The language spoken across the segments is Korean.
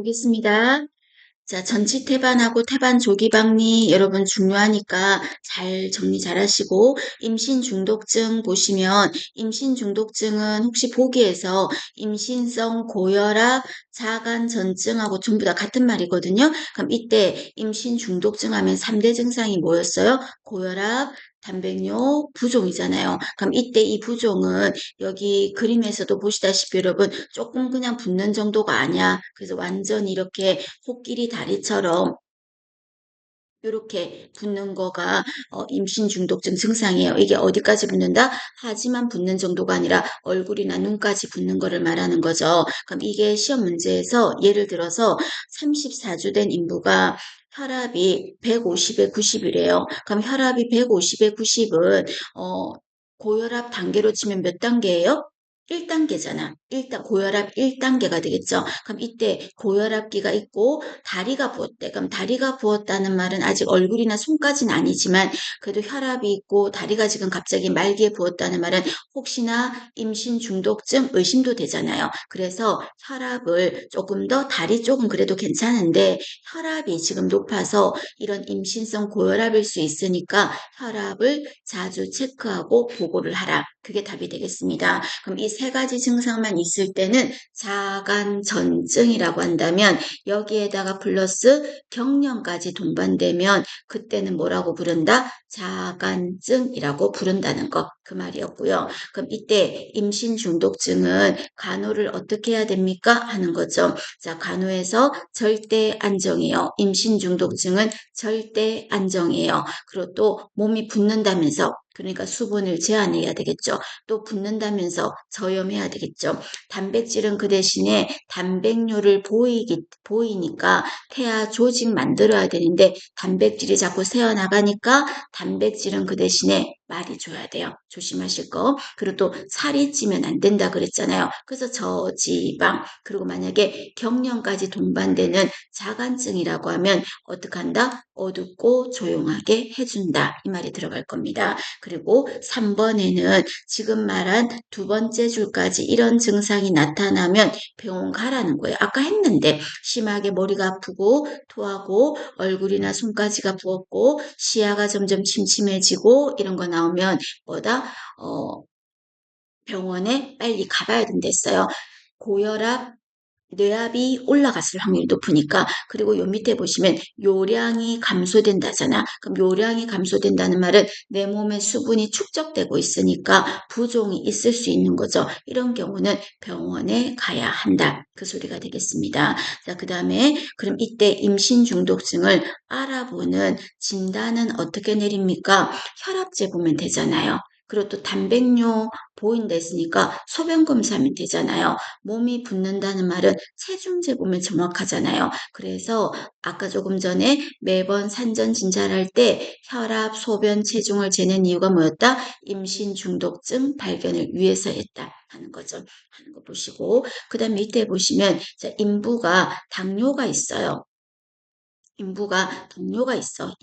보겠습니다. 자, 전치 태반하고 태반 조기박리 여러분 중요하니까 잘 정리 잘 하시고 임신 중독증 보시면 임신 중독증은 혹시 보기에서 임신성 고혈압, 자간 전증하고 전부 다 같은 말이거든요. 그럼 이때 임신 중독증 하면 3대 증상이 뭐였어요? 고혈압, 단백뇨, 부종이잖아요. 그럼 이때 이 부종은 여기 그림에서도 보시다시피 여러분 조금 그냥 붓는 정도가 아니야. 그래서 완전 이렇게 코끼리 다리처럼 이렇게 붓는 거가 임신 중독증 증상이에요. 이게 어디까지 붓는다? 하지만 붓는 정도가 아니라 얼굴이나 눈까지 붓는 거를 말하는 거죠. 그럼 이게 시험 문제에서 예를 들어서 34주 된 인부가 혈압이 150에 90이래요. 그럼 혈압이 150에 90은 고혈압 단계로 치면 몇 단계예요? 1단계잖아. 일단 고혈압 1단계가 되겠죠. 그럼 이때 고혈압기가 있고 다리가 부었대. 그럼 다리가 부었다는 말은 아직 얼굴이나 손까지는 아니지만 그래도 혈압이 있고 다리가 지금 갑자기 말기에 부었다는 말은 혹시나 임신 중독증 의심도 되잖아요. 그래서 혈압을 조금 더 다리 쪽은 그래도 괜찮은데 혈압이 지금 높아서 이런 임신성 고혈압일 수 있으니까 혈압을 자주 체크하고 보고를 하라. 그게 답이 되겠습니다. 그럼 이 세 가지 증상만 있을 때는 자간전증이라고 한다면 여기에다가 플러스 경련까지 동반되면 그때는 뭐라고 부른다? 자간증이라고 부른다는 거. 그 말이었고요. 그럼 이때 임신 중독증은 간호를 어떻게 해야 됩니까? 하는 거죠. 자, 간호에서 절대 안정이에요. 임신 중독증은 절대 안정이에요. 그리고 또 몸이 붓는다면서 그러니까 수분을 제한해야 되겠죠. 또 붓는다면서 저염해야 되겠죠. 단백질은 그 대신에 단백뇨를 보이니까 태아 조직 만들어야 되는데 단백질이 자꾸 새어나가니까 단백질은 그 대신에 많이 줘야 돼요. 조심하실 거. 그리고 또 살이 찌면 안 된다 그랬잖아요. 그래서 저지방 그리고 만약에 경련까지 동반되는 자간증이라고 하면 어떻게 한다? 어둡고 조용하게 해준다. 이 말이 들어갈 겁니다. 그리고 3번에는 지금 말한 두 번째 줄까지 이런 증상이 나타나면 병원 가라는 거예요. 아까 했는데 심하게 머리가 아프고 토하고 얼굴이나 손까지가 부었고 시야가 점점 침침해지고 이런 거 나오면 뭐다? 병원에 빨리 가봐야 된댔어요. 고혈압, 뇌압이 올라갔을 확률이 높으니까. 그리고 요 밑에 보시면 요량이 감소된다잖아. 그럼 요량이 감소된다는 말은 내 몸에 수분이 축적되고 있으니까 부종이 있을 수 있는 거죠. 이런 경우는 병원에 가야 한다. 그 소리가 되겠습니다. 자, 그 다음에 그럼 이때 임신 중독증을 알아보는 진단은 어떻게 내립니까? 혈압 재보면 되잖아요. 그리고 또 단백뇨 보인다 했으니까 소변 검사하면 되잖아요. 몸이 붓는다는 말은 체중 재보면 정확하잖아요. 그래서 아까 조금 전에 매번 산전 진찰할 때 혈압, 소변, 체중을 재는 이유가 뭐였다? 임신 중독증 발견을 위해서였다 하는 거죠. 하는 거 보시고 그 다음 밑에 보시면 인부가 당뇨가 있어요. 인부가 당뇨가 있어.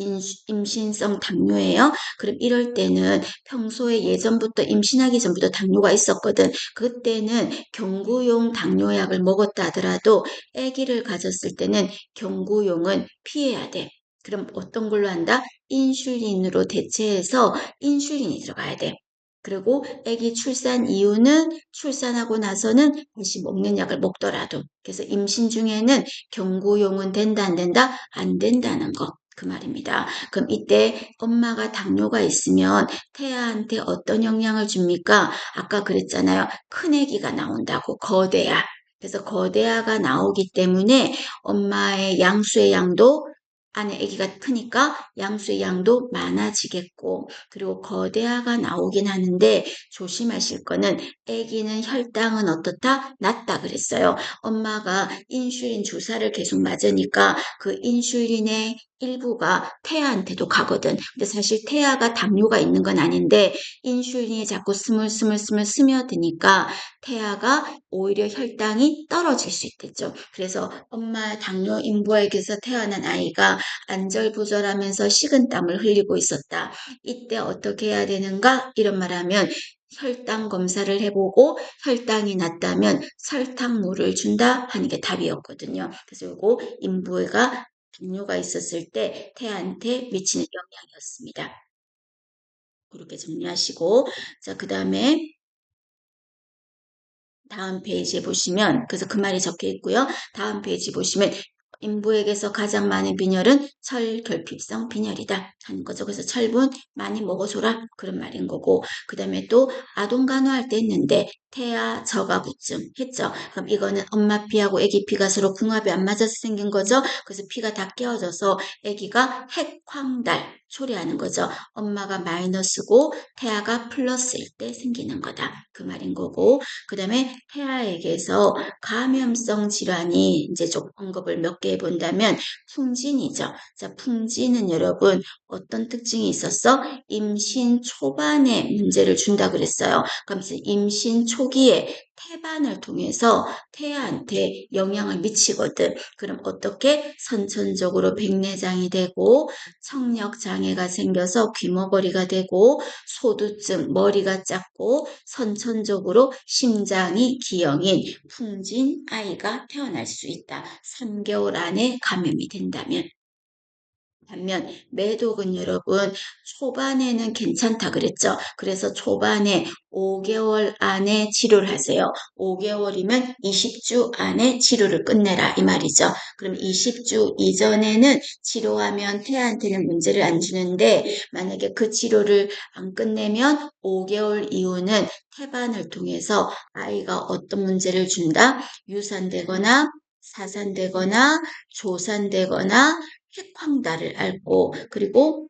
임신성 당뇨예요. 그럼 이럴 때는 평소에 예전부터 임신하기 전부터 당뇨가 있었거든. 그때는 경구용 당뇨약을 먹었다 하더라도 아기를 가졌을 때는 경구용은 피해야 돼. 그럼 어떤 걸로 한다? 인슐린으로 대체해서 인슐린이 들어가야 돼. 그리고 아기 출산 이후는 출산하고 나서는 다시 먹는 약을 먹더라도 그래서 임신 중에는 경구용은 된다 안 된다? 안 된다는 거. 그 말입니다. 그럼 이때 엄마가 당뇨가 있으면 태아한테 어떤 영향을 줍니까? 아까 그랬잖아요. 큰아기가 나온다고 거대아. 그래서 거대아가 나오기 때문에 엄마의 양수의 양도 안에 아기가 크니까 양수의 양도 많아지겠고 그리고 거대아가 나오긴 하는데 조심하실 거는 아기는 혈당은 어떻다? 낮다 그랬어요. 엄마가 인슐린 주사를 계속 맞으니까 그 인슐린의 일부가 태아한테도 가거든. 근데 사실 태아가 당뇨가 있는 건 아닌데 인슐린이 자꾸 스물스물 스며드니까 태아가 오히려 혈당이 떨어질 수 있겠죠. 그래서 엄마 당뇨 인부에게서 태어난 아이가 안절부절하면서 식은땀을 흘리고 있었다. 이때 어떻게 해야 되는가? 이런 말하면 혈당 검사를 해보고 혈당이 낮다면 설탕물을 준다 하는 게 답이었거든요. 그래서 요거 인부가 당뇨가 있었을 때 태아한테 미치는 영향이었습니다. 그렇게 정리하시고 자, 그다음에 다음 페이지에 보시면 그래서 그 말이 적혀 있고요. 다음 페이지 보시면 인부에게서 가장 많은 빈혈은 철결핍성 빈혈이다 하는 거죠. 그래서 철분 많이 먹어줘라 그런 말인 거고 그 다음에 또 아동 간호할 때 했는데 태아 저가부증 했죠. 그럼 이거는 엄마 피하고 아기 피가 서로 궁합이 안 맞아서 생긴 거죠. 그래서 피가 다 깨어져서 아기가 핵황달 초래하는 거죠. 엄마가 마이너스고 태아가 플러스일 때 생기는 거다. 그 말인 거고 그 다음에 태아에게서 감염성 질환이 이제 좀 언급을 몇 개 해본다면 풍진이죠. 자, 풍진은 여러분 어떤 특징이 있었어? 임신 초반에 문제를 준다 그랬어요. 그럼 임신 초기에 태반을 통해서 태아한테 영향을 미치거든. 그럼 어떻게? 선천적으로 백내장이 되고 청력 장애가 생겨서 귀머거리가 되고 소두증, 머리가 작고 선천적으로 심장이 기형인 풍진 아이가 태어날 수 있다. 3개월 안에 감염이 된다면. 반면 매독은 여러분 초반에는 괜찮다 그랬죠. 그래서 초반에 5개월 안에 치료를 하세요. 5개월이면 20주 안에 치료를 끝내라 이 말이죠. 그럼 20주 이전에는 치료하면 태아한테는 문제를 안 주는데 만약에 그 치료를 안 끝내면 5개월 이후는 태반을 통해서 아이가 어떤 문제를 준다? 유산되거나 사산되거나 조산되거나 핵황달을 앓고 그리고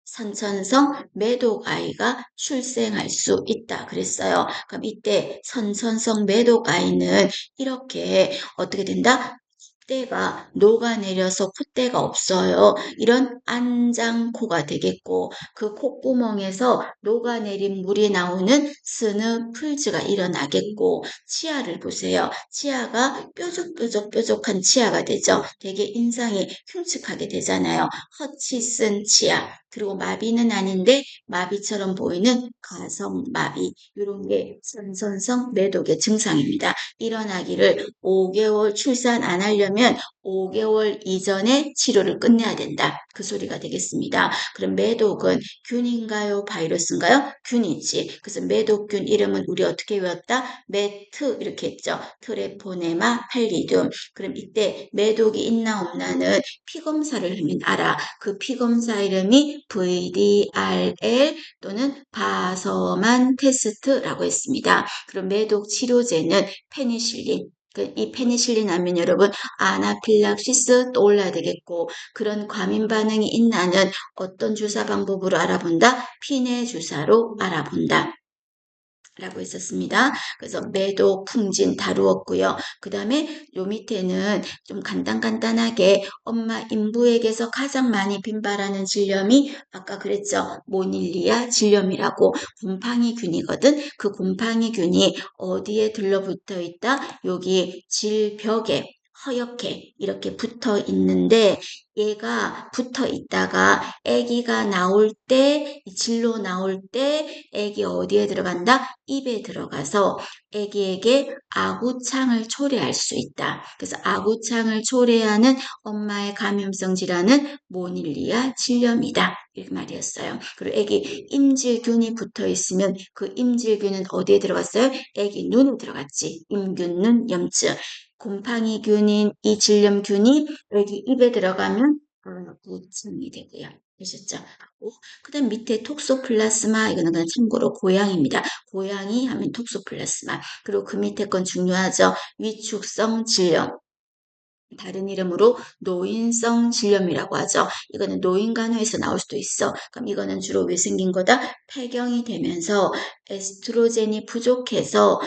선천성 매독 아이가 출생할 수 있다 그랬어요. 그럼 이때 선천성 매독 아이는 이렇게 어떻게 된다? 콧대가 녹아내려서 콧대가 없어요. 이런 안장코가 되겠고 그 콧구멍에서 녹아내린 물이 나오는 스누플즈가 일어나겠고 치아를 보세요. 치아가 뾰족한 치아가 되죠. 되게 인상이 흉측하게 되잖아요. 허치슨 치아. 그리고 마비는 아닌데 마비처럼 보이는 가성마비. 이런 게 선천성 매독의 증상입니다. 일어나기를 5개월 출산 안 하려면 5개월 이전에 치료를 끝내야 된다. 그 소리가 되겠습니다. 그럼 매독은 균인가요? 바이러스인가요? 균이지. 그래서 매독균 이름은 우리 어떻게 외웠다? 매트 이렇게 했죠. 트레포네마 팔리듐. 그럼 이때 매독이 있나 없나는 피검사를 하면 알아. 그 피검사 이름이 VDRL 또는 바서만 테스트라고 했습니다. 그럼 매독 치료제는 페니실린. 이 페니실린 하면 여러분 아나필락시스 떠올라야 되겠고 그런 과민 반응이 있나는 어떤 주사 방법으로 알아본다? 피내 주사로 알아본다. 라고 했었습니다. 그래서 매도, 풍진 다루었고요. 그 다음에 요 밑에는 좀 간단하게 엄마 인부에게서 가장 많이 빈발하는 질염이 아까 그랬죠. 모닐리아 질염이라고 곰팡이균이거든. 그 곰팡이균이 어디에 들러붙어 있다? 여기 질벽에 허옇게 이렇게 붙어 있는데 얘가 붙어 있다가 아기가 나올 때, 질로 나올 때 아기 어디에 들어간다? 입에 들어가서 아기에게 아구창을 초래할 수 있다. 그래서 아구창을 초래하는 엄마의 감염성 질환은 모닐리아 질염이다. 이렇게 말이었어요. 그리고 아기 임질균이 붙어 있으면 그 임질균은 어디에 들어갔어요? 아기 눈에 들어갔지. 임균눈 염증. 곰팡이균인 이 질염균이 여기 입에 들어가면 아구증이 되고요. 되셨죠? 그 다음 밑에 톡소플라스마 이거는 그냥 참고로 고양이입니다. 고양이 하면 톡소플라스마. 그리고 그 밑에 건 중요하죠. 위축성 질염. 다른 이름으로 노인성 질염이라고 하죠. 이거는 노인간호에서 나올 수도 있어. 그럼 이거는 주로 왜 생긴 거다? 폐경이 되면서 에스트로겐이 부족해서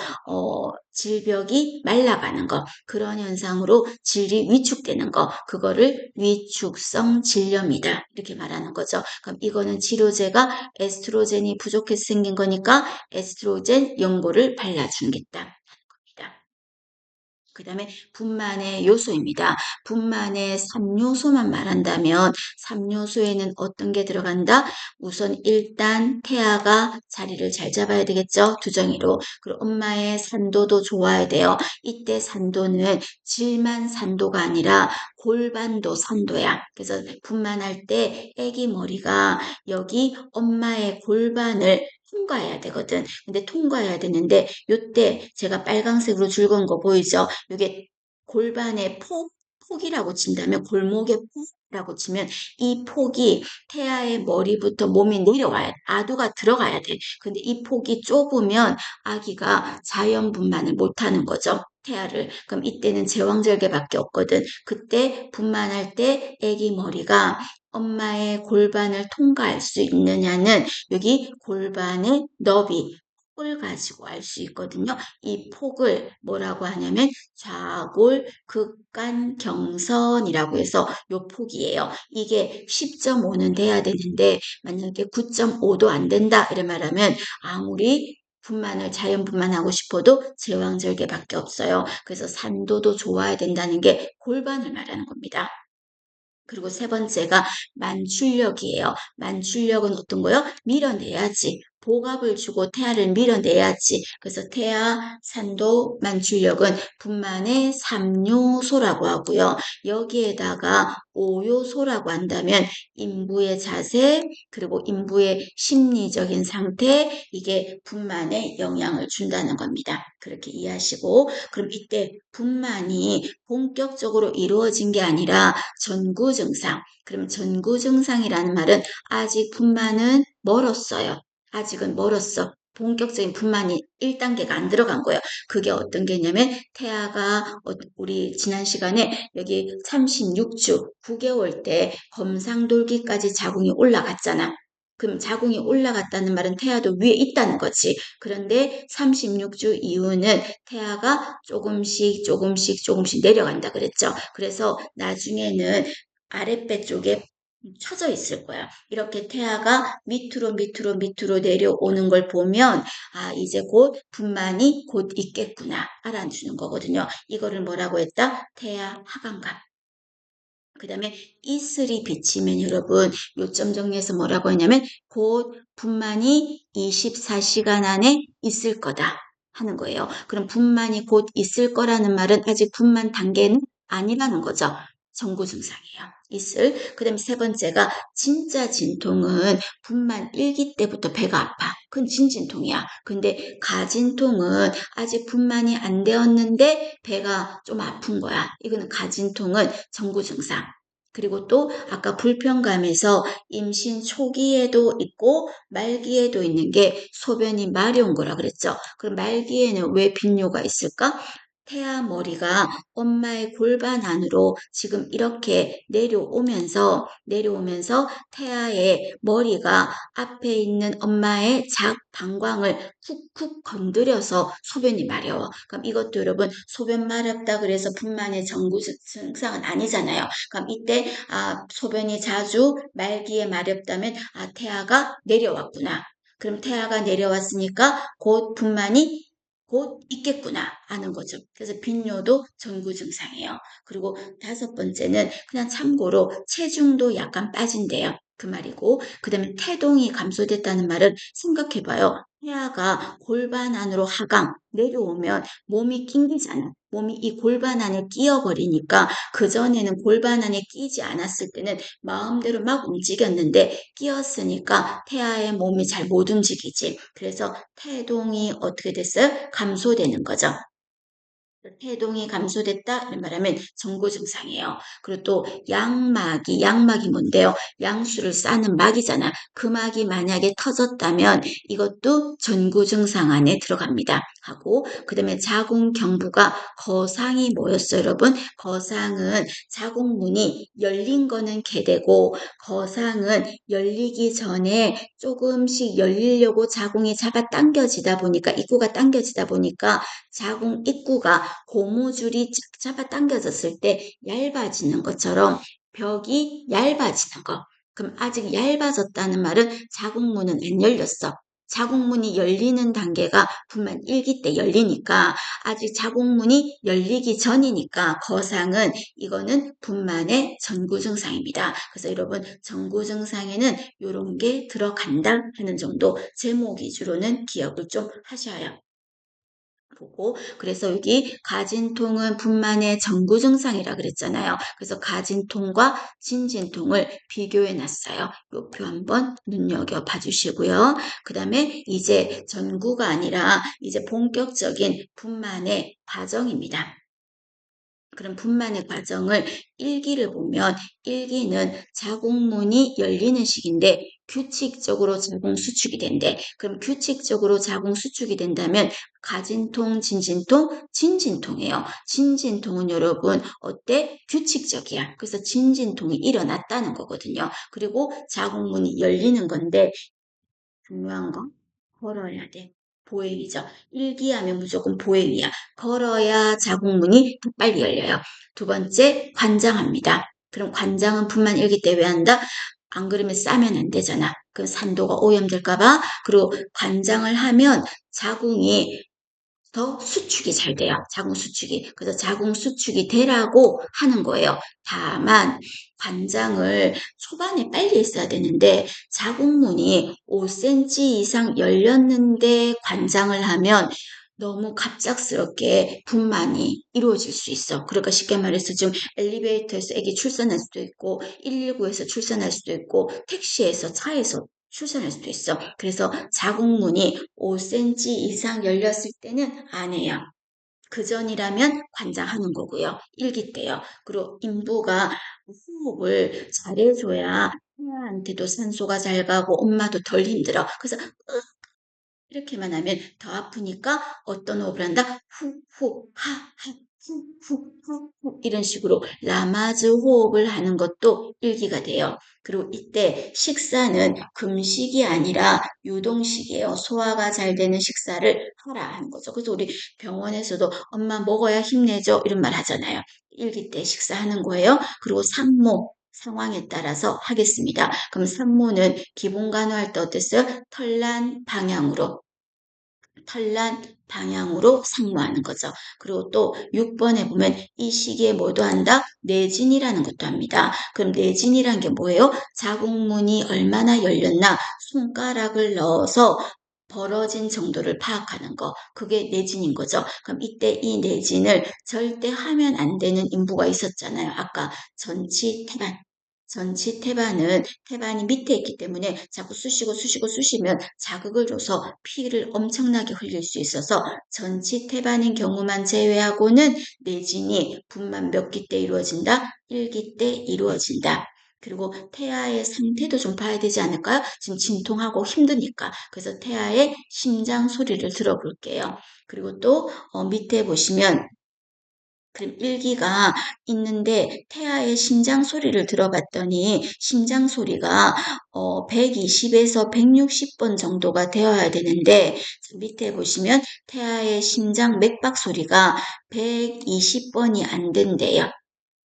질벽이 말라가는 거. 그런 현상으로 질이 위축되는 거. 그거를 위축성 질염이다. 이렇게 말하는 거죠. 그럼 이거는 치료제가 에스트로겐이 부족해서 생긴 거니까 에스트로겐 연고를 발라주겠다. 그 다음에 분만의 요소입니다. 분만의 3요소만 말한다면 3요소에는 어떤 게 들어간다? 우선 일단 태아가 자리를 잘 잡아야 되겠죠? 두정이로. 그리고 엄마의 산도도 좋아야 돼요. 이때 산도는 질만 산도가 아니라 골반도 산도야. 그래서 분만할 때 아기 머리가 여기 엄마의 골반을 통과해야 되거든. 근데 통과해야 되는데 요때 제가 빨강색으로 줄건 거 보이죠? 이게 골반의 폭이라고 친다면 골목의 폭이라고 치면 이 폭이 태아의 머리부터 몸이 내려와야 돼. 아두가 들어가야 돼. 근데 이 폭이 좁으면 아기가 자연분만을 못하는 거죠. 태아를. 그럼 이때는 제왕절개밖에 없거든. 그때 분만할 때 아기 머리가 엄마의 골반을 통과할 수 있느냐는 여기 골반의 너비, 폭을 가지고 알 수 있거든요. 이 폭을 뭐라고 하냐면 좌골 극간 경선이라고 해서 요 폭이에요. 이게 10.5는 돼야 되는데 만약에 9.5도 안 된다 이래 말하면 아무리 분만을 자연 분만하고 싶어도 제왕절개밖에 없어요. 그래서 산도도 좋아야 된다는 게 골반을 말하는 겁니다. 그리고 세 번째가 만출력이에요. 만출력은 어떤 거요? 밀어내야지. 복압을 주고 태아를 밀어내야지. 그래서 태아, 산도, 만출력은 분만의 3요소라고 하고요. 여기에다가 5요소라고 한다면 인부의 자세, 그리고 인부의 심리적인 상태, 이게 분만에 영향을 준다는 겁니다. 그렇게 이해하시고, 그럼 이때 분만이 본격적으로 이루어진 게 아니라 전구 증상. 그럼 전구 증상이라는 말은 아직 분만은 멀었어요. 아직은 멀었어. 본격적인 분만이 1단계가 안 들어간 거예요. 그게 어떤 게냐면 태아가 우리 지난 시간에 여기 36주 9개월 때 검상돌기까지 자궁이 올라갔잖아. 그럼 자궁이 올라갔다는 말은 태아도 위에 있다는 거지. 그런데 36주 이후는 태아가 조금씩 내려간다 그랬죠. 그래서 나중에는 아랫배 쪽에 처져 있을 거야. 이렇게 태아가 밑으로 내려오는 걸 보면 아 이제 곧 분만이 곧 있겠구나 알아주는 거거든요. 이거를 뭐라고 했다? 태아 하강각. 그 다음에 이슬이 비치면 여러분 요점 정리해서 뭐라고 했냐면 곧 분만이 24시간 안에 있을 거다 하는 거예요. 그럼 분만이 곧 있을 거라는 말은 아직 분만 단계는 아니라는 거죠. 정구 증상이에요. 이슬. 그 다음에 세 번째가 진짜 진통은 분만 1기 때부터 배가 아파. 그건 진진통이야. 근데 가진통은 아직 분만이 안 되었는데 배가 좀 아픈 거야. 이거는 가진통은 정구 증상. 그리고 또 아까 불편감에서 임신 초기에도 있고 말기에도 있는 게 소변이 마려운 거라 그랬죠. 그럼 말기에는 왜 빈뇨가 있을까? 태아 머리가 엄마의 골반 안으로 지금 이렇게 내려오면서 태아의 머리가 앞에 있는 엄마의 방광을 쿡쿡 건드려서 소변이 마려워. 그럼 이것도 여러분 소변 마렵다 그래서 분만의 정구 증상은 아니잖아요. 그럼 이때 소변이 자주 말기에 마렵다면 태아가 내려왔구나. 그럼 태아가 내려왔으니까 곧 분만이 곧 있겠구나 하는 거죠. 그래서 빈뇨도 전구 증상이에요. 그리고 다섯 번째는 그냥 참고로 체중도 약간 빠진대요. 그 말이고 그 다음에 태동이 감소됐다는 말은 생각해봐요. 태아가 골반 안으로 하강 내려오면 몸이 낑기잖아. 몸이 이 골반 안에 끼어버리니까 그전에는 골반 안에 끼지 않았을 때는 마음대로 막 움직였는데 끼었으니까 태아의 몸이 잘 못 움직이지. 그래서 태동이 어떻게 됐어요? 감소되는 거죠. 태동이 감소됐다 이런 말하면 정고 증상이에요. 그리고 또 양막이 뭔데요? 양수를 싸는 막이잖아. 그 막이 만약에 터졌다면 이것도 전구 증상 안에 들어갑니다. 하고 그다음에 자궁 경부가 거상이 뭐였어요, 여러분? 거상은 자궁문이 열린 거는 개되고 거상은 열리기 전에 조금씩 열리려고 자궁이 잡아당겨지다 보니까 입구가 당겨지다 보니까 자궁 입구가 고무줄이 잡아당겨졌을 때 얇아지는 것처럼 벽이 얇아지는 거. 그럼 아직 얇아졌다는 말은 자궁문은 안 열렸어. 자궁문이 열리는 단계가 분만 1기 때 열리니까 아직 자궁문이 열리기 전이니까 거상은 이거는 분만의 전구 증상입니다. 그래서 여러분 전구 증상에는 이런 게 들어간다 하는 정도 제목 위주로는 기억을 좀 하셔야 보고 그래서 여기 가진통은 분만의 전구 증상이라 그랬잖아요. 그래서 가진통과 진진통을 비교해 놨어요. 이 표 한번 눈여겨 봐주시고요. 그 다음에 이제 전구가 아니라 이제 본격적인 분만의 과정입니다. 그럼 분만의 과정을 1기를 보면 1기는 자궁문이 열리는 시기인데 규칙적으로 자궁 수축이 된대. 그럼 규칙적으로 자궁 수축이 된다면 가진통, 진진통, 진진통이에요. 진진통은 여러분 어때? 규칙적이야. 그래서 진진통이 일어났다는 거거든요. 그리고 자궁문이 열리는 건데 중요한 건 걸어야 돼. 보행이죠. 일기하면 무조건 보행이야. 걸어야 자궁문이 더 빨리 열려요. 두 번째, 관장합니다. 그럼 관장은 분만 일기 때 왜 한다? 안 그러면 싸면 안 되잖아. 그 산도가 오염될까봐. 그리고 관장을 하면 자궁이 더 수축이 잘 돼요. 자궁 수축이. 그래서 자궁 수축이 되라고 하는 거예요. 다만 관장을 초반에 빨리 했어야 되는데 자궁문이 5cm 이상 열렸는데 관장을 하면 너무 갑작스럽게 분만이 이루어질 수 있어. 그러니까 쉽게 말해서 지금 엘리베이터에서 애기 출산할 수도 있고 119에서 출산할 수도 있고 택시에서 차에서 출산할 수도 있어. 그래서 자궁문이 5cm 이상 열렸을 때는 안 해요. 그 전이라면 관장하는 거고요. 일기 때요. 그리고 인부가 호흡을 잘해줘야 태아한테도 산소가 잘 가고 엄마도 덜 힘들어. 그래서 이렇게만 하면 더 아프니까 어떤 호흡을 한다? 후, 후, 하, 하, 후, 후, 후, 후. 이런 식으로 라마즈 호흡을 하는 것도 일기가 돼요. 그리고 이때 식사는 금식이 아니라 유동식이에요. 소화가 잘 되는 식사를 하라 하는 거죠. 그래서 우리 병원에서도 엄마 먹어야 힘내죠. 이런 말 하잖아요. 일기 때 식사하는 거예요. 그리고 산모, 상황에 따라서 하겠습니다. 그럼 산모는 기본 간호할 때 어땠어요? 털난 방향으로 상모하는 거죠. 그리고 또 6번에 보면 이 시기에 뭐도 한다? 내진이라는 것도 합니다. 그럼 내진이란 게 뭐예요? 자궁문이 얼마나 열렸나 손가락을 넣어서 벌어진 정도를 파악하는 거. 그게 내진인 거죠. 그럼 이때 이 내진을 절대 하면 안 되는 인부가 있었잖아요. 아까 전치 태반. 전치 태반은 태반이 밑에 있기 때문에 자꾸 쑤시면 자극을 줘서 피를 엄청나게 흘릴 수 있어서 전치 태반인 경우만 제외하고는 내진이 분만 몇 기 때 이루어진다? 1기 때 이루어진다. 그리고 태아의 상태도 좀 봐야 되지 않을까요? 지금 진통하고 힘드니까. 그래서 태아의 심장 소리를 들어볼게요. 그리고 또 밑에 보시면 그럼 일기가 있는데 태아의 심장 소리를 들어봤더니 심장 소리가 120에서 160번 정도가 되어야 되는데 밑에 보시면 태아의 심장 맥박 소리가 120번이 안 된대요.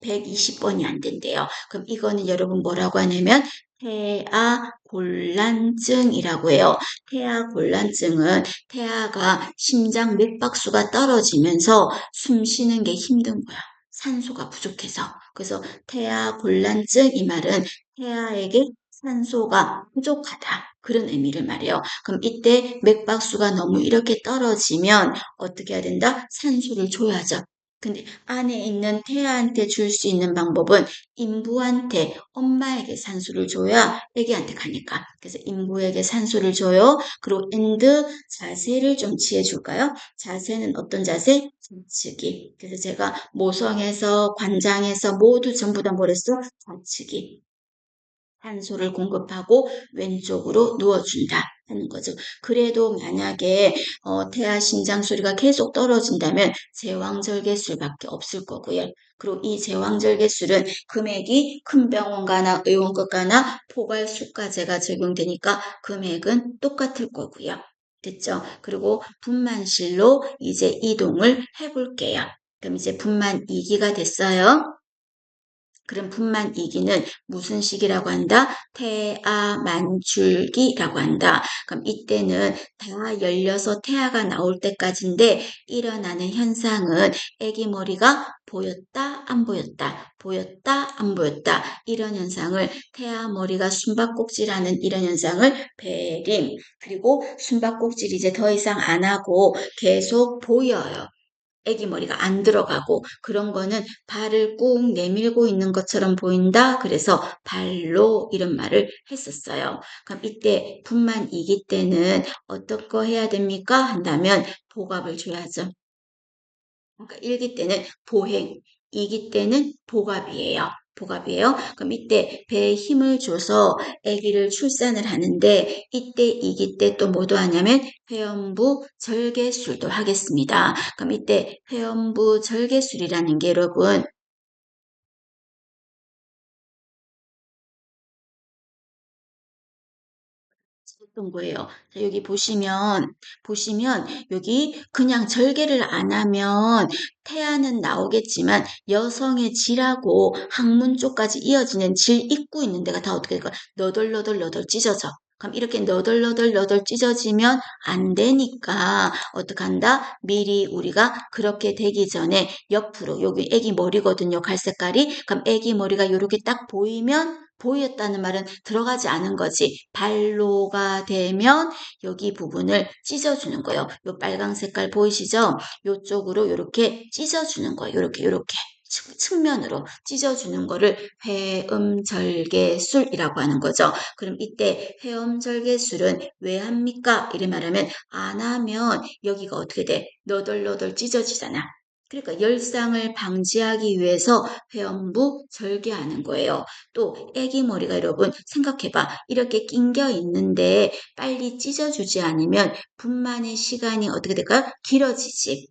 120번이 안 된대요. 그럼 이거는 여러분 뭐라고 하냐면 태아 곤란증이라고 해요. 태아 곤란증은 태아가 심장 맥박수가 떨어지면서 숨 쉬는 게 힘든 거야. 산소가 부족해서. 그래서 태아 곤란증 이 말은 태아에게 산소가 부족하다. 그런 의미를 말해요. 그럼 이때 맥박수가 너무 이렇게 떨어지면 어떻게 해야 된다? 산소를 줘야죠. 근데 안에 있는 태아한테 줄 수 있는 방법은 인부한테 엄마에게 산소를 줘야 애기한테 가니까. 그래서 인부에게 산소를 줘요. 그리고 엔드 자세를 좀 취해 줄까요? 자세는 어떤 자세? 좌측이. 그래서 제가 모성에서 관장에서 모두 전부 다 뭐랬어? 좌측이. 산소를 공급하고 왼쪽으로 누워준다 하는 거죠. 그래도 만약에 태아 심장 소리가 계속 떨어진다면 제왕절개술밖에 없을 거고요. 그리고 이 제왕절개술은 금액이 큰 병원 가나 의원급 가나 포괄수가제가 적용되니까 금액은 똑같을 거고요. 됐죠? 그리고 분만실로 이제 이동을 해볼게요. 그럼 이제 분만 2기가 됐어요. 그럼 분만 2기는 무슨 시기라고 한다? 태아 만줄기라고 한다. 그럼 이때는 다 열려서 태아가 나올 때까지인데 일어나는 현상은 아기 머리가 보였다, 안 보였다, 보였다, 안 보였다. 이런 현상을 태아 머리가 숨바꼭질하는 이런 현상을 배림. 그리고 숨바꼭질 이제 더 이상 안 하고 계속 보여요. 애기 머리가 안 들어가고 그런 거는 발을 꾹 내밀고 있는 것처럼 보인다. 그래서 발로 이런 말을 했었어요. 그럼 이때 분만 2기 때는 어떤 거 해야 됩니까? 한다면 복압을 줘야죠. 그러니까 1기 때는 보행, 2기 때는 복압이에요. 복압이에요. 그럼 이때 배에 힘을 줘서 아기를 출산을 하는데 이때 2기 때 또 뭐도 하냐면 회음부 절개술도 하겠습니다. 그럼 이때 회음부 절개술이라는 게 여러분 어떤 거예요? 자, 여기 보시면 여기 그냥 절개를 안 하면 태아는 나오겠지만 여성의 질하고 항문 쪽까지 이어지는 질 입구 있는 데가 다 어떻게 될까? 너덜너덜 찢어져. 그럼 이렇게 너덜너덜 찢어지면 안 되니까 어떡한다? 미리 우리가 그렇게 되기 전에 옆으로 여기 애기 머리거든요. 갈 색깔이. 그럼 애기 머리가 이렇게 딱 보이면 보였다는 말은 들어가지 않은 거지. 발로가 되면 여기 부분을 찢어주는 거예요. 요 빨강 색깔 보이시죠? 요쪽으로 이렇게 찢어주는 거예요. 이렇게 측면으로 찢어주는 거를 회음절개술이라고 하는 거죠. 그럼 이때 회음절개술은 왜 합니까? 이래 말하면 안 하면 여기가 어떻게 돼? 너덜너덜 찢어지잖아. 그러니까 열상을 방지하기 위해서 회음부 절개하는 거예요. 또 애기 머리가 여러분 생각해봐. 이렇게 낑겨 있는데 빨리 찢어주지 않으면 분만의 시간이 어떻게 될까요? 길어지지.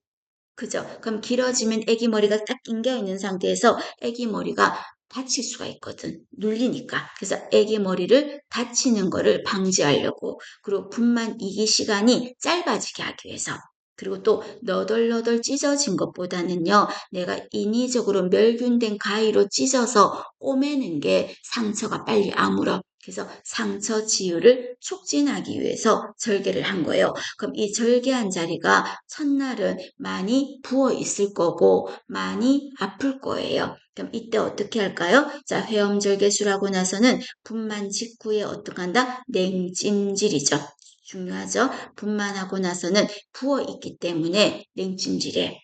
그죠? 그럼 길어지면 아기 머리가 딱 낑겨 있는 상태에서 아기 머리가 다칠 수가 있거든. 눌리니까. 그래서 아기 머리를 다치는 거를 방지하려고. 그리고 분만 이기 시간이 짧아지게 하기 위해서. 그리고 또 너덜너덜 찢어진 것보다는요, 내가 인위적으로 멸균된 가위로 찢어서 꼬매는 게 상처가 빨리 아물어. 그래서 상처 치유를 촉진하기 위해서 절개를 한 거예요. 그럼 이 절개한 자리가 첫날은 많이 부어 있을 거고 많이 아플 거예요. 그럼 이때 어떻게 할까요? 자, 회음절개술하고 나서는 분만 직후에 어떻게 한다? 냉찜질이죠. 중요하죠. 분만하고 나서는 부어 있기 때문에 냉찜질에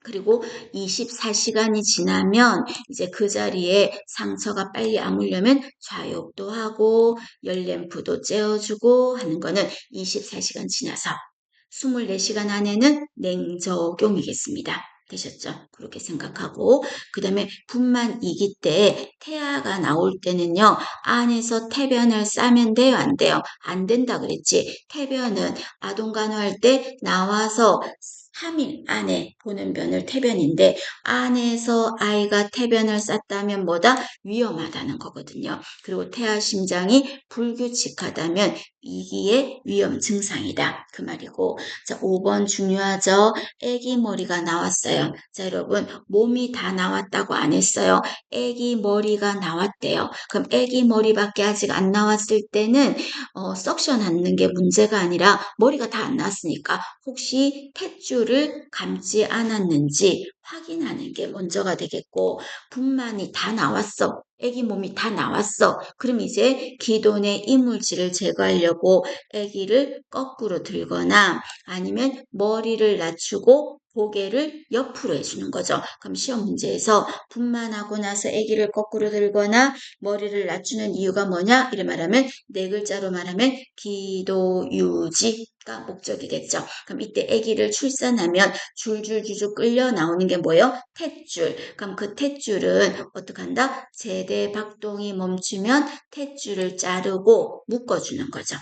그리고 24시간이 지나면 이제 그 자리에 상처가 빨리 아물려면 좌욕도 하고 열램프도 째어주고 하는 거는 24시간 지나서 24시간 안에는 냉적용이겠습니다. 되셨죠? 그렇게 생각하고 그 다음에 분만 2기 때 태아가 나올 때는요. 안에서 태변을 싸면 돼요? 안 돼요? 안 된다 그랬지. 태변은 아동 간호할 때 나와서 3일 안에 보는 변을 태변인데 안에서 아이가 태변을 쌌다면 뭐다? 위험하다는 거거든요. 그리고 태아 심장이 불규칙하다면 이기의 위험 증상이다. 그 말이고 자, 5번 중요하죠. 아기 머리가 나왔어요. 자, 여러분 몸이 다 나왔다고 안 했어요. 아기 머리가 나왔대요. 그럼 아기 머리밖에 아직 안 나왔을 때는 석션 하는 게 문제가 아니라 머리가 다 안 나왔으니까 혹시 탯줄을 감지 않았는지 확인하는 게 먼저가 되겠고 분만이 다 나왔어. 아기 몸이 다 나왔어. 그럼 이제 기존의 이물질을 제거하려고 아기를 거꾸로 들거나 아니면 머리를 낮추고 고개를 옆으로 해주는 거죠. 그럼 시험 문제에서 분만하고 나서 아기를 거꾸로 들거나 머리를 낮추는 이유가 뭐냐? 이래 말하면 네 글자로 말하면 기도유지가 목적이겠죠. 그럼 이때 아기를 출산하면 줄줄줄줄 끌려 나오는 게 뭐예요? 탯줄. 그럼 그 탯줄은 어떻게 한다? 제대 박동이 멈추면 탯줄을 자르고 묶어주는 거죠.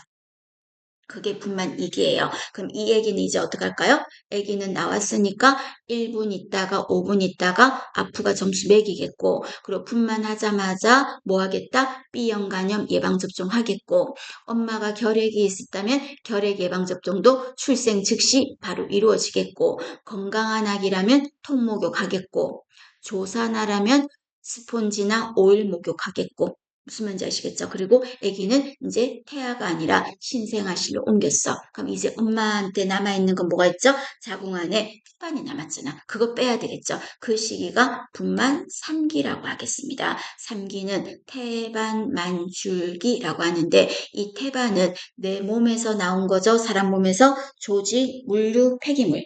그게 분만 2기예요. 그럼 이 얘기는 이제 어떻게 할까요? 아기는 나왔으니까 1분 있다가 5분 있다가 아프가 점수 매기겠고 그리고 분만하자마자 뭐 하겠다? B형 간염 예방접종 하겠고 엄마가 결핵이 있었다면 결핵 예방접종도 출생 즉시 바로 이루어지겠고 건강한 아기라면 통목욕 하겠고 조산아라면 스폰지나 오일 목욕하겠고. 무슨 말인지 아시겠죠? 그리고 아기는 이제 태아가 아니라 신생아실로 옮겼어. 그럼 이제 엄마한테 남아있는 건 뭐가 있죠? 자궁 안에 태반이 남았잖아. 그거 빼야 되겠죠? 그 시기가 분만 3기라고 하겠습니다. 3기는 태반 만줄기라고 하는데 이 태반은 내 몸에서 나온 거죠. 사람 몸에서 조직, 물류, 폐기물.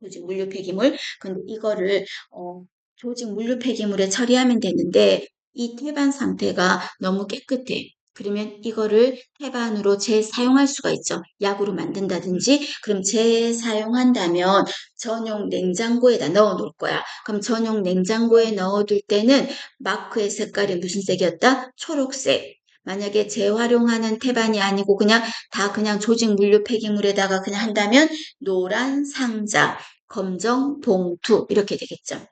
조직 물류 폐기물. 근데 이거를 조직 물류 폐기물에 처리하면 되는데 이 태반 상태가 너무 깨끗해. 그러면 이거를 태반으로 재사용할 수가 있죠. 약으로 만든다든지. 그럼 재사용한다면 전용 냉장고에다 넣어 놓을 거야. 그럼 전용 냉장고에 넣어 둘 때는 마크의 색깔이 무슨 색이었다? 초록색. 만약에 재활용하는 태반이 아니고 그냥 조직 물류 폐기물에다가 그냥 한다면 노란 상자, 검정 봉투 이렇게 되겠죠.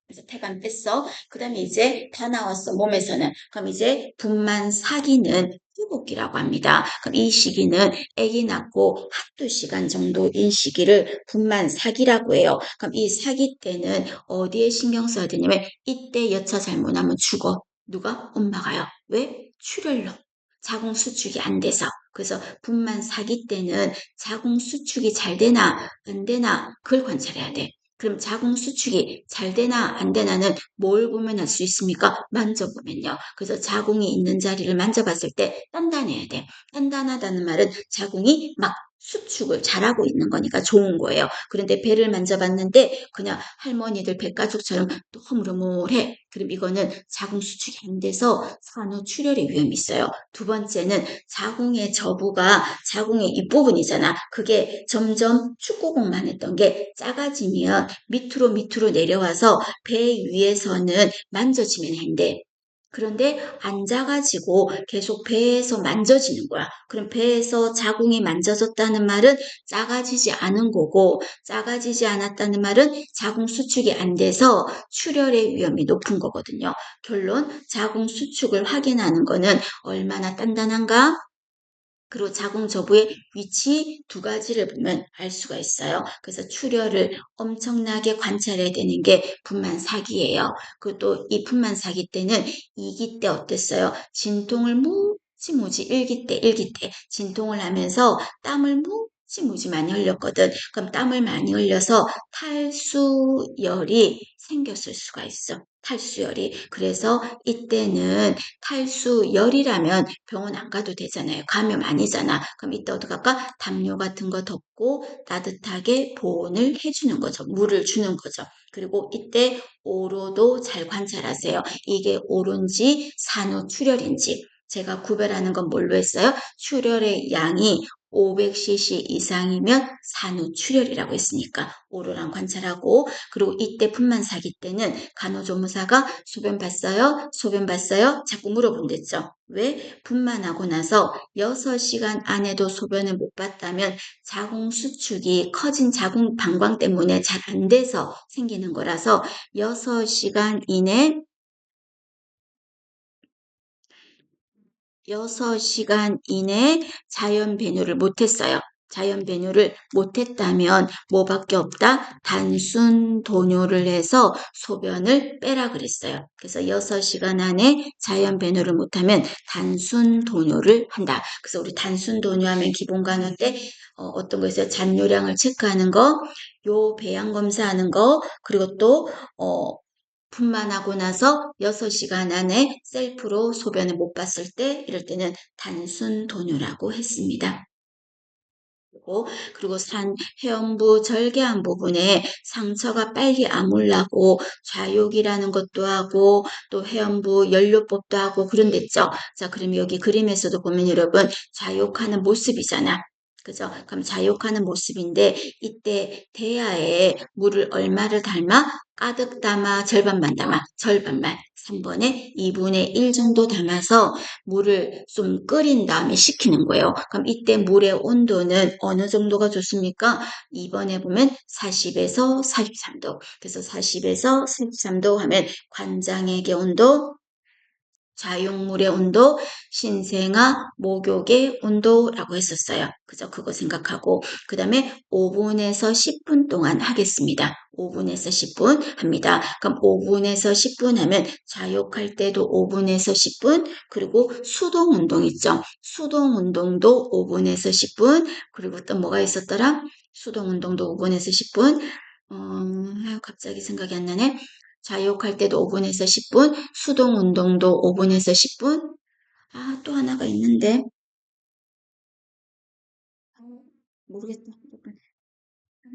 그래서 태반 뺐어. 그 다음에 이제 다 나왔어, 몸에서는. 그럼 이제 분만 사기는 회복기라고 합니다. 그럼 이 시기는 아기 낳고 한두 시간 정도인 시기를 분만 사기라고 해요. 그럼 이 사기 때는 어디에 신경 써야 되냐면 이때 여차 잘못하면 죽어. 누가? 엄마가요. 왜? 출혈로. 자궁 수축이 안 돼서. 그래서 분만 사기 때는 자궁 수축이 잘 되나 안 되나 그걸 관찰해야 돼. 그럼 자궁 수축이 잘 되나 안 되나는 뭘 보면 알 수 있습니까? 만져보면요. 그래서 자궁이 있는 자리를 만져봤을 때 단단해야 돼. 단단하다는 말은 자궁이 막 수축을 잘하고 있는 거니까 좋은 거예요. 그런데 배를 만져봤는데 그냥 할머니들 배가죽처럼 또 허물허물해. 그럼 이거는 자궁 수축이 안 돼서 산후출혈의 위험이 있어요. 두 번째는 자궁의 저부가 자궁의 윗부분이잖아. 그게 점점 축구공만 했던 게 작아지면 밑으로 내려와서 배 위에서는 만져지면 한대. 그런데 안 작아지고 계속 배에서 만져지는 거야. 그럼 배에서 자궁이 만져졌다는 말은 작아지지 않은 거고, 작아지지 않았다는 말은 자궁 수축이 안 돼서 출혈의 위험이 높은 거거든요. 결론, 자궁 수축을 확인하는 거는 얼마나 단단한가? 그리고 자궁 저부의 위치 두 가지를 보면 알 수가 있어요. 그래서 출혈을 엄청나게 관찰해야 되는 게 분만 사기예요. 그리고 또 이 분만 사기 때는 2기 때 어땠어요? 진통을 무지무지 1기 때 진통을 하면서 땀을 무지무지 많이 흘렸거든. 그럼 땀을 많이 흘려서 탈수열이 생겼을 수가 있어. 탈수열이. 그래서 이때는 탈수열이라면 병원 안 가도 되잖아요. 감염 아니잖아. 그럼 이때 어떡할까? 담요 같은 거 덮고 따뜻하게 보온을 해주는 거죠. 물을 주는 거죠. 그리고 이때 오로도 잘 관찰하세요. 이게 오로인지 산후출혈인지. 제가 구별하는 건 뭘로 했어요? 출혈의 양이 500cc 이상이면 산후출혈이라고 했으니까 오로랑 관찰하고 그리고 이때 분만 사기 때는 간호조무사가 소변 봤어요? 소변 봤어요? 자꾸 물어본댔죠. 왜? 분만하고 나서 6시간 안에도 소변을 못 봤다면 자궁 수축이 커진 자궁 방광 때문에 잘 안 돼서 생기는 거라서 6시간 이내 6시간 이내에 자연 배뇨를 못했어요. 자연 배뇨를 못했다면 뭐밖에 없다? 단순 도뇨를 해서 소변을 빼라 그랬어요. 그래서 6시간 안에 자연 배뇨를 못하면 단순 도뇨를 한다. 그래서 우리 단순 도뇨하면 기본 간호 때 어떤 거 있어요? 잔뇨량을 체크하는 거, 요 배양 검사하는 거, 그리고 또 분만하고 나서 6시간 안에 셀프로 소변을 못 봤을 때 이럴 때는 단순 도뇨라고 했습니다. 그리고 해엄부 절개한 부분에 상처가 빨리 아물라고 좌욕이라는 것도 하고 또 해엄부 연료법도 하고 그런댔죠. 자, 그럼 여기 그림에서도 보면 여러분 좌욕하는 모습이잖아. 그죠? 그럼 좌욕하는 모습인데 이때 대야에 물을 얼마를 담아? 가득 담아 절반만 담아 절반만 3번에 2분의 1 정도 담아서 물을 좀 끓인 다음에 식히는 거예요. 그럼 이때 물의 온도는 어느 정도가 좋습니까? 2번에 보면 40에서 43도. 그래서 40에서 43도 하면 관장액의 온도, 자용물의 온도, 신생아 목욕의 온도라고 했었어요. 그죠? 그거 생각하고 그 다음에 5분에서 10분 동안 하겠습니다. 5분에서 10분 합니다. 그럼 5분에서 10분 하면 좌욕할 때도 5분에서 10분, 그리고 수동 운동 있죠. 수동 운동도 5분에서 10분, 그리고 또 뭐가 있었더라? 수동 운동도 5분에서 10분. 갑자기 생각이 안 나네. 좌욕할 때도 5분에서 10분, 수동 운동도 5분에서 10분. 아, 또 하나가 있는데. 모르겠다.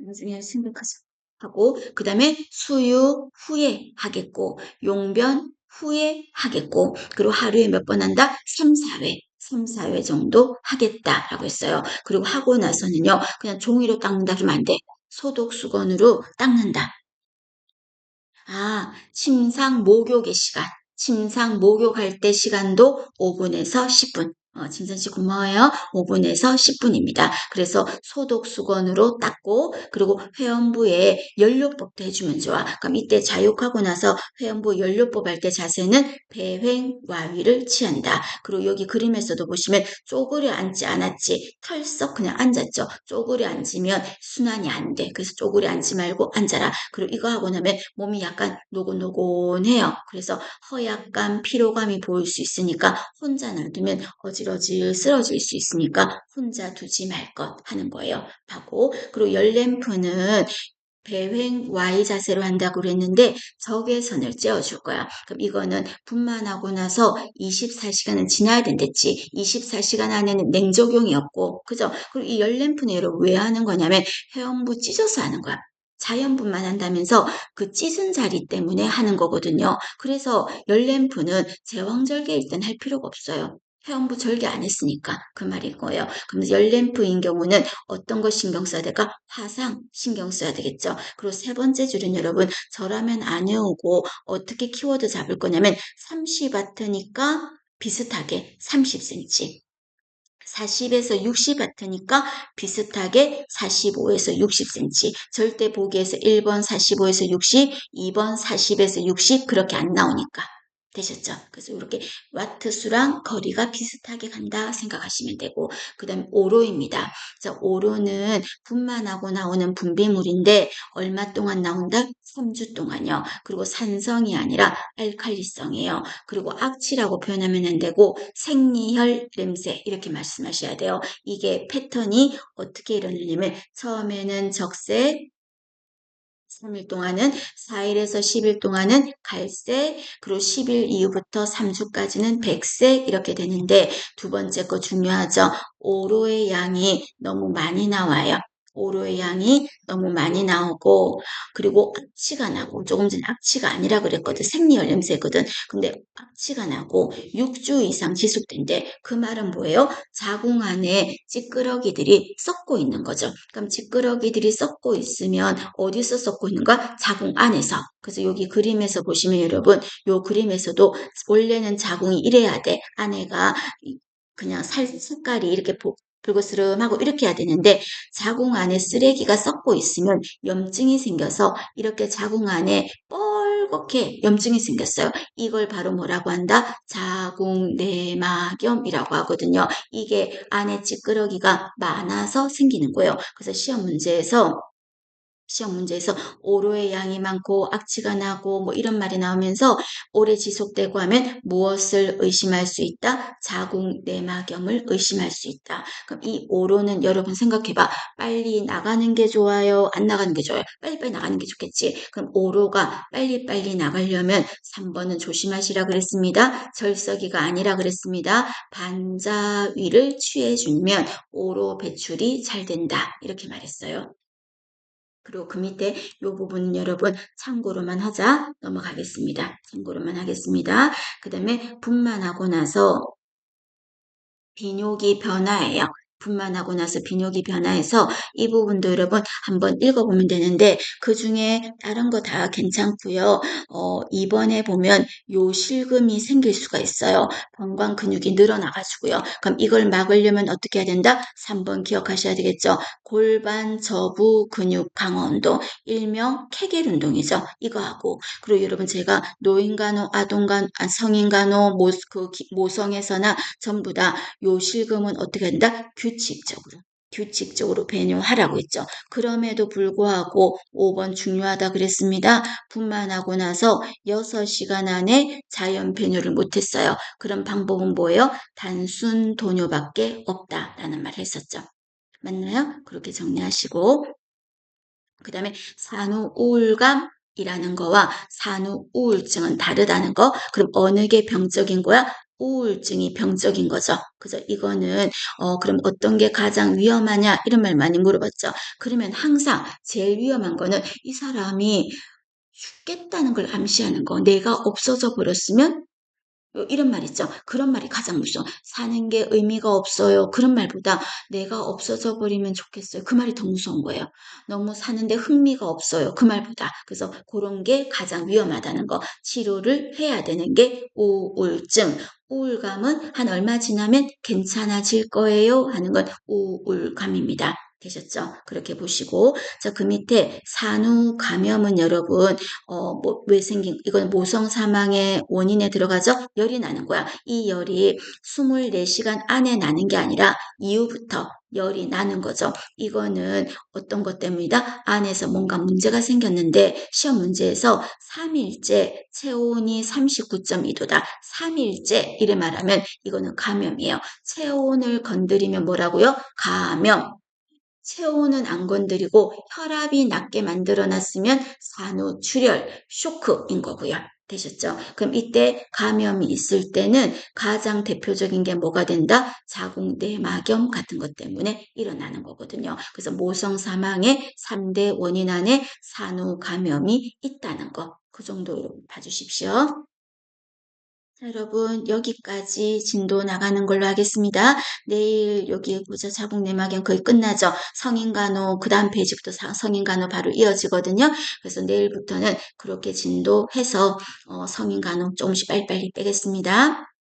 나중에 생각하자. 하고, 그 다음에 수유 후에 하겠고, 용변 후에 하겠고, 그리고 하루에 몇 번 한다? 3, 4회. 3, 4회 정도 하겠다라고 했어요. 그리고 하고 나서는요, 그냥 종이로 닦는다 그러면 안 돼. 소독 수건으로 닦는다. 아, 침상 목욕의 시간. 침상 목욕할 때 시간도 5분에서 10분. 진선 씨 고마워요. 5분에서 10분입니다. 그래서 소독 수건으로 닦고, 그리고 회원부에 연료법도 해주면 좋아. 그럼 이때 자욕하고 나서 회원부 연료법 할 때 자세는 배횡 와위를 취한다. 그리고 여기 그림에서도 보시면 쪼그려 앉지 않았지. 털썩 그냥 앉았죠. 쪼그려 앉으면 순환이 안 돼. 그래서 쪼그려 앉지 말고 앉아라. 그리고 이거 하고 나면 몸이 약간 노곤노곤해요. 그래서 허약감, 피로감이 보일 수 있으니까 혼자 놔두면 어질어질 쓰러질 수 있으니까 혼자 두지 말 것 하는 거예요. 하고, 그리고 열 램프는 배횡 Y 자세로 한다고 그랬는데 적외선을 쬐어줄 거야. 그럼 이거는 분만하고 나서 24시간은 지나야 된댔지. 24시간 안에는 냉적용이 없고, 그죠? 그리고 이 열램프는 여러분 왜 하는 거냐면 회원부 찢어서 하는 거야. 자연분만 한다면서 그 찢은 자리 때문에 하는 거거든요. 그래서 열램프는 제왕절개일 땐 할 필요가 없어요. 회원부 절개 안 했으니까 그 말인 거예요. 그럼 열램프인 경우는 어떤 거 신경 써야 될까? 화상 신경 써야 되겠죠. 그리고 세 번째 줄은 여러분 저라면 안 외우고 어떻게 키워드 잡을 거냐면 30와트니까 비슷하게 30cm. 40에서 60와트니까 비슷하게 45에서 60cm. 절대 보기에서 1번 45에서 60, 2번 40에서 60 그렇게 안 나오니까. 되셨죠? 그래서 이렇게 와트 수랑 거리가 비슷하게 간다 생각하시면 되고, 그 다음에 오로입니다. 그래서 오로는 분만하고 나오는 분비물인데 얼마 동안 나온다? 3주 동안요. 그리고 산성이 아니라 알칼리성이에요. 그리고 악취라고 표현하면 안 되고 생리혈 냄새 이렇게 말씀하셔야 돼요. 이게 패턴이 어떻게 일어나냐면 처음에는 적색, 3일 동안은 4일에서 10일 동안은 갈색, 그리고 10일 이후부터 3주까지는 백색 이렇게 되는데 두 번째 거 중요하죠. 오로의 양이 너무 많이 나와요. 오로의 양이 너무 많이 나오고 그리고 악취가 나고 조금 전에 악취가 아니라 그랬거든. 생리혈 냄새거든. 근데 악취가 나고 6주 이상 지속된대. 그 말은 뭐예요? 자궁 안에 찌끄러기들이 썩고 있는 거죠. 그럼 찌끄러기들이 썩고 있으면 어디서 썩고 있는가? 자궁 안에서. 그래서 여기 그림에서 보시면 여러분, 요 그림에서도 원래는 자궁이 이래야 돼. 안에가 그냥 색깔이 이렇게 붉으스름하고 이렇게 해야 되는데 자궁 안에 쓰레기가 썩고 있으면 염증이 생겨서 이렇게 자궁 안에 뻘겋게 염증이 생겼어요. 이걸 바로 뭐라고 한다? 자궁내막염이라고 하거든요. 이게 안에 찌끄러기가 많아서 생기는 거예요. 그래서 시험 문제에서 오로의 양이 많고 악취가 나고 뭐 이런 말이 나오면서 오래 지속되고 하면 무엇을 의심할 수 있다? 자궁 내막염을 의심할 수 있다. 그럼 이 오로는 여러분 생각해봐. 빨리 나가는 게 좋아요? 안 나가는 게 좋아요? 빨리빨리 나가는 게 좋겠지. 그럼 오로가 빨리빨리 나가려면 3번은 조심하시라 그랬습니다. 절석이가 아니라 그랬습니다. 반자위를 취해주면 오로 배출이 잘 된다. 이렇게 말했어요. 그리고 그 밑에 이 부분은 여러분 참고로만 하자 넘어가겠습니다. 참고로만 하겠습니다. 그 다음에 분만하고 나서 비뇨기 변화예요. 분만하고 나서 비뇨기 변화해서 이 부분도 여러분 한번 읽어보면 되는데 그 중에 다른 거 다 괜찮고요. 2번에 보면 요실금이 생길 수가 있어요. 방광 근육이 늘어나가지고요. 그럼 이걸 막으려면 어떻게 해야 된다? 3번 기억하셔야 되겠죠. 골반 저부 근육 강화 운동, 일명 케겔 운동이죠. 이거 하고 그리고 여러분 제가 노인간호, 아동간, 성인간호, 모성에서나 전부 다 요실금은 어떻게 한다? 규칙적으로. 규칙적으로 배뇨하라고 했죠. 그럼에도 불구하고 5번 중요하다 그랬습니다. 분만하고 나서 6시간 안에 자연 배뇨를 못했어요. 그럼 방법은 뭐예요? 단순 도뇨밖에 없다라는 말을 했었죠. 맞나요? 그렇게 정리하시고 그 다음에 산후우울감이라는 거와 산후우울증은 다르다는 거. 그럼 어느 게 병적인 거야? 우울증이 병적인 거죠. 그죠? 이거는 그럼 어떤 게 가장 위험하냐 이런 말 많이 물어봤죠. 그러면 항상 제일 위험한 거는 이 사람이 죽겠다는 걸 암시하는 거. 내가 없어져 버렸으면 이런 말 있죠. 그런 말이 가장 무서워. 사는 게 의미가 없어요. 그런 말보다 내가 없어져 버리면 좋겠어요. 그 말이 더 무서운 거예요. 너무 사는데 흥미가 없어요. 그 말보다. 그래서 그런 게 가장 위험하다는 거. 치료를 해야 되는 게 우울증. 우울감은 한 얼마 지나면 괜찮아질 거예요 하는 건 우울감입니다. 되셨죠? 그렇게 보시고 자, 그 밑에 산후 감염은 여러분 왜 생긴, 이건 모성 사망의 원인에 들어가죠? 열이 나는 거야. 이 열이 24시간 안에 나는 게 아니라 이후부터 열이 나는 거죠. 이거는 어떤 것 때문이다? 안에서 뭔가 문제가 생겼는데 시험 문제에서 3일째 체온이 39.2도다. 3일째 이래 말하면 이거는 감염이에요. 체온을 건드리면 뭐라고요? 감염. 체온은 안 건드리고 혈압이 낮게 만들어놨으면 산후출혈, 쇼크인 거고요. 되셨죠? 그럼 이때 감염이 있을 때는 가장 대표적인 게 뭐가 된다? 자궁내막염 같은 것 때문에 일어나는 거거든요. 그래서 모성 사망의 3대 원인 안에 산후감염이 있다는 거. 그 정도로 봐주십시오. 자, 여러분 여기까지 진도 나가는 걸로 하겠습니다. 내일 여기 보자 자궁내막염 거의 끝나죠. 성인간호 그 다음 페이지부터 성인간호 바로 이어지거든요. 그래서 내일부터는 그렇게 진도해서 성인간호 조금씩 빨리빨리 빼겠습니다.